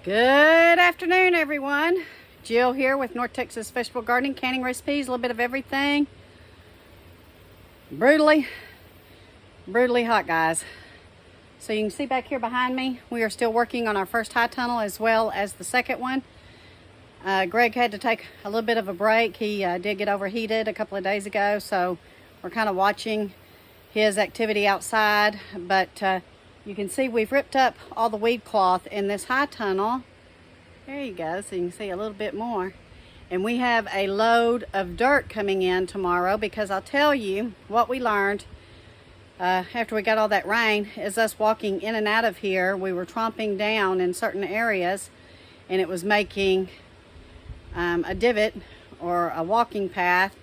Good afternoon, everyone. Jill here with North Texas Vegetable Gardening, canning recipes, a little bit of everything. Brutally hot, guys. So you can see back here behind me, we are still working on our first high tunnel as well as the second one. Greg had to take a little bit of a break. He did get overheated a couple of days ago, so we're kind of watching his activity outside. But you can see we've ripped up all the weed cloth in this high tunnel. There you go, so you can see a little bit more. And we have a load of dirt coming in tomorrow, because I'll tell you what we learned after we got all that rain is us walking in and out of here. We were tromping down in certain areas and it was making a divot or a walking path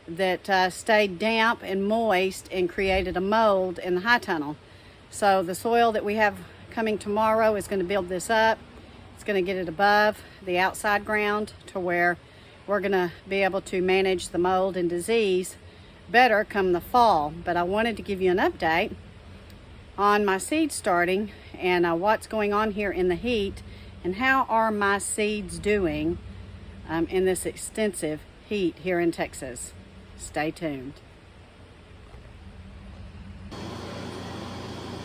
that stayed damp and moist and created a mold in the high tunnel. So the soil that we have coming tomorrow is going to build this up. It's going to get it above the outside ground to where we're going to be able to manage the mold and disease better come the fall. But I wanted to give you an update on my seed starting and what's going on here in the heat and how are my seeds doing in this extensive heat here in Texas. Stay tuned.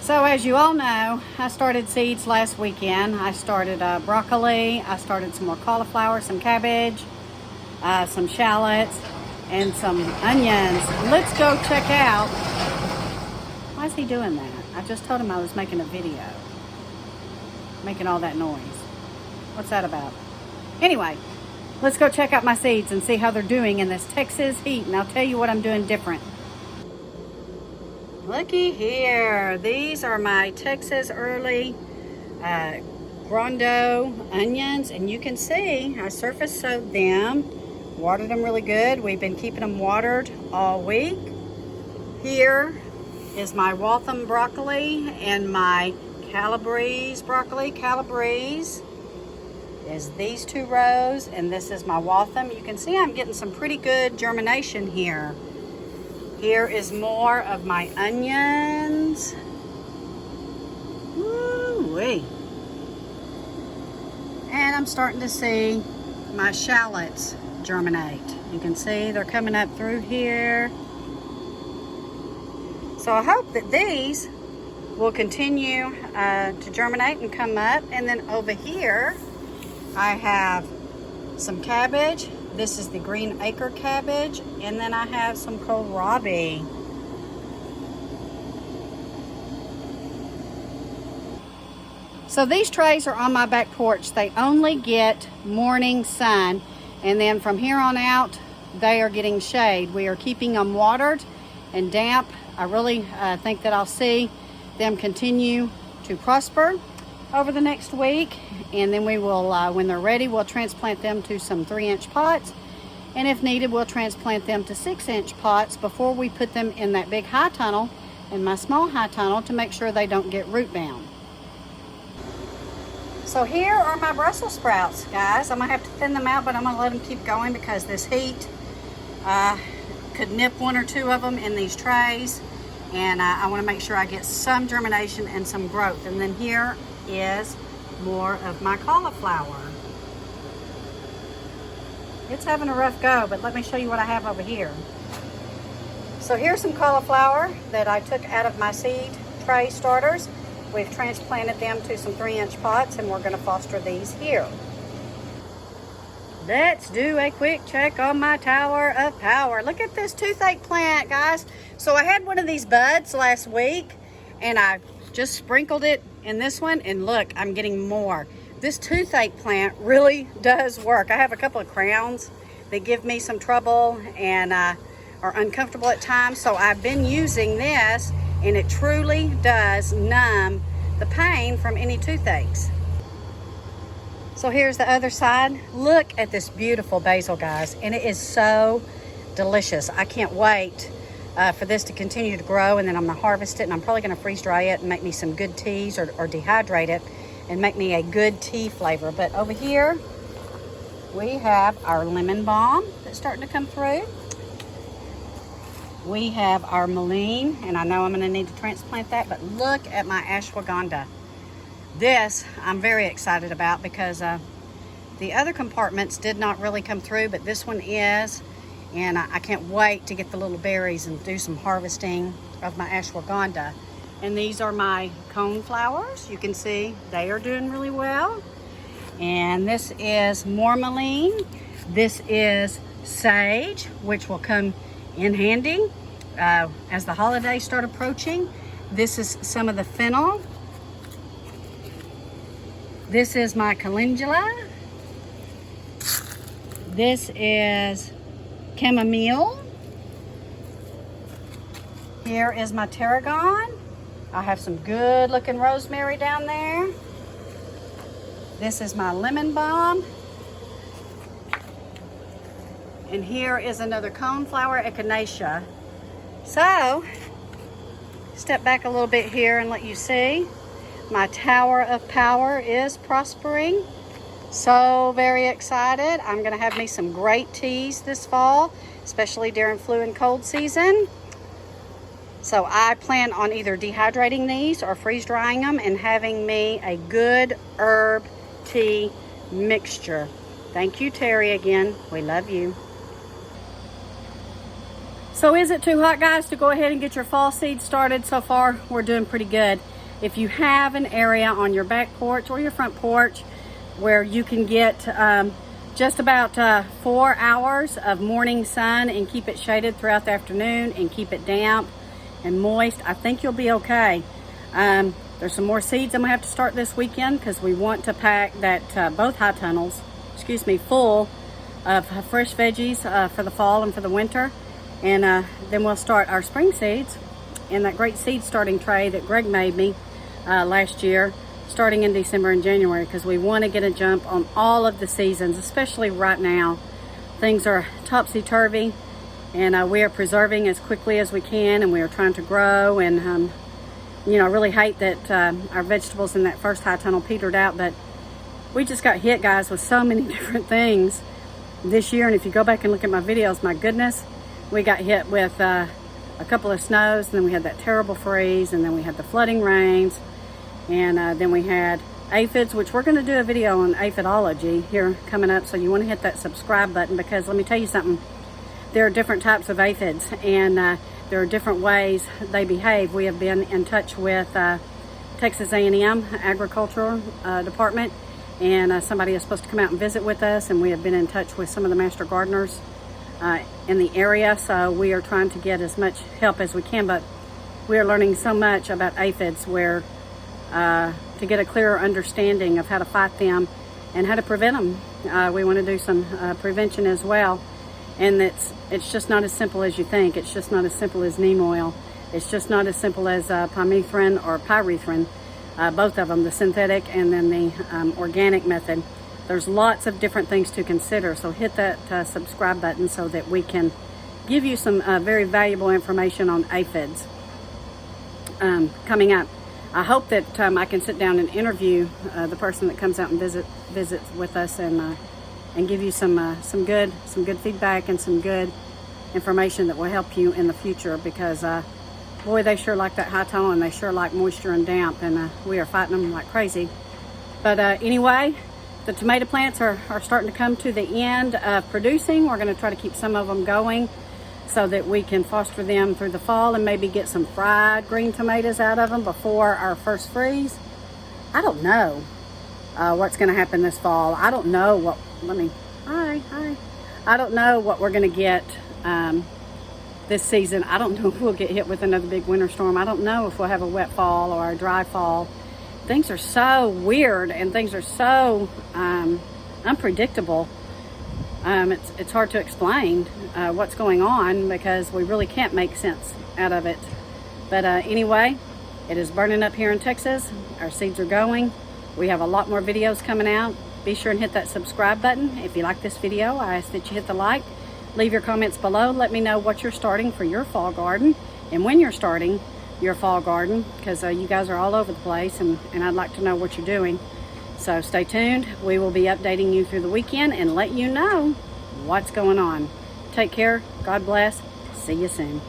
So as you all know, I started seeds last weekend. I started broccoli, I started some more cauliflower, some cabbage, some shallots, and some onions. Let's go check out. Why is he doing that? I just told him I was making a video. Making all that noise. What's that about? Anyway, let's go check out my seeds and see how they're doing in this Texas heat. And I'll tell you what I'm doing different. Looky here. These are my Texas early Grando onions. And you can see I surface sowed them. Watered them really good. We've been keeping them watered all week. Here is my Waltham broccoli and my Calabrese broccoli. Calabrese is these two rows, and this is my Waltham. You can see I'm getting some pretty good germination here. Here is more of my onions. Woo-wee. And I'm starting to see my shallots germinate. You can see they're coming up through here. So I hope that these will continue to germinate and come up. And then over here I have some cabbage. This is the green acre cabbage, and then I have some kohlrabi. So these trays are on my back porch. They only get morning sun, and then from here on out they are getting shade. We are keeping them watered and damp. I really think that I'll see them continue to prosper over the next week, and then we will when they're ready, we'll transplant them to some 3-inch pots, and if needed we'll transplant them to 6-inch pots before we put them in that big high tunnel and my small high tunnel to make sure they don't get root bound. So here are my Brussels sprouts, guys. I'm gonna have to thin them out, but I'm gonna let them keep going because this heat could nip one or two of them in these trays, and I want to make sure I get some germination and some growth. And then here is more of my cauliflower. It's having a rough go, but let me show you what I have over here. So here's some cauliflower that I took out of my seed tray starters. We've transplanted them to some 3-inch pots, and we're going to foster these here. Let's do a quick check on my tower of power. Look at this toothache plant, guys. So I had one of these buds last week, and I just sprinkled it in this one, and look, I'm getting more. This toothache plant really does work. I have a couple of crowns that give me some trouble and are uncomfortable at times, so I've been using this, and it truly does numb the pain from any toothaches. So here's the other side. Look at this beautiful basil, guys, and it is so delicious. I can't wait for this to continue to grow, and then I'm gonna harvest it, and I'm probably gonna freeze dry it and make me some good teas, or dehydrate it and make me a good tea flavor. But over here we have our lemon balm that's starting to come through. We have our mullein, and I know I'm gonna need to transplant that, but look at my ashwagandha. This I'm very excited about because the other compartments did not really come through, but this one is. And I can't wait to get the little berries and do some harvesting of my ashwagandha. And these are my cone flowers. You can see they are doing really well. And this is mormalene. This is sage, which will come in handy as the holidays start approaching. This is some of the fennel. This is my calendula. This is chamomile. Here is my tarragon. I have some good looking rosemary down there. This is my lemon balm. And here is another coneflower echinacea. So, step back a little bit here and let you see. My tower of power is prospering. So very excited. I'm gonna have me some great teas this fall, especially during flu and cold season. So I plan on either dehydrating these or freeze drying them and having me a good herb tea mixture. Thank you, Terry, again. We love you. So is it too hot, guys, to go ahead and get your fall seeds started? So far, we're doing pretty good. If you have an area on your back porch or your front porch where you can get just about 4 hours of morning sun and keep it shaded throughout the afternoon and keep it damp and moist, I think you'll be okay. There's some more seeds I'm gonna have to start this weekend because we want to pack that both high tunnels, full of fresh veggies for the fall and for the winter. And then we'll start our spring seeds in that great seed starting tray that Greg made me last year, starting in December and January, because we want to get a jump on all of the seasons, especially right now. Things are topsy-turvy, and we are preserving as quickly as we can, and we are trying to grow. And you know, I really hate that our vegetables in that first high tunnel petered out, but we just got hit, guys, with so many different things this year. And if you go back and look at my videos, my goodness, we got hit with a couple of snows, and then we had that terrible freeze, and then we had the flooding rains, and then we had aphids, which we're going to do a video on aphidology here coming up. So you want to hit that subscribe button, because let me tell you something, there are different types of aphids, and there are different ways they behave. We have been in touch with Texas A&M Agricultural Department, and somebody is supposed to come out and visit with us, and we have been in touch with some of the master gardeners in the area. So we are trying to get as much help as we can, but we are learning so much about aphids where to get a clearer understanding of how to fight them and how to prevent them. We want to do some prevention as well, and it's just not as simple as you think. It's just not as simple as neem oil. It's just not as simple as permethrin or pyrethrin, both of them, the synthetic and then the organic method. There's lots of different things to consider, so hit that subscribe button so that we can give you some very valuable information on aphids coming up. I hope that I can sit down and interview the person that comes out and visits with us, and give you some good feedback and some good information that will help you in the future, because boy, they sure like that high tunnel, and they sure like moisture and damp, and we are fighting them like crazy. But anyway, the tomato plants are starting to come to the end of producing. We're going to try to keep some of them going so that we can foster them through the fall and maybe get some fried green tomatoes out of them before our first freeze. I don't know what's going to happen this fall. I don't know what, I don't know what we're going to get this season. I don't know if we'll get hit with another big winter storm. I don't know if we'll have a wet fall or a dry fall. Things are so weird, and things are so unpredictable. It's hard to explain what's going on, because we really can't make sense out of it. But anyway, it is burning up here in Texas. Our seeds are going. We have a lot more videos coming out. Be sure and hit that subscribe button. If you like this video, I ask that you hit the like. Leave your comments below. Let me know what you're starting for your fall garden and when you're starting your fall garden, because you guys are all over the place, and I'd like to know what you're doing. So stay tuned. We will be updating you through the weekend and let you know what's going on. Take care. God bless. See you soon.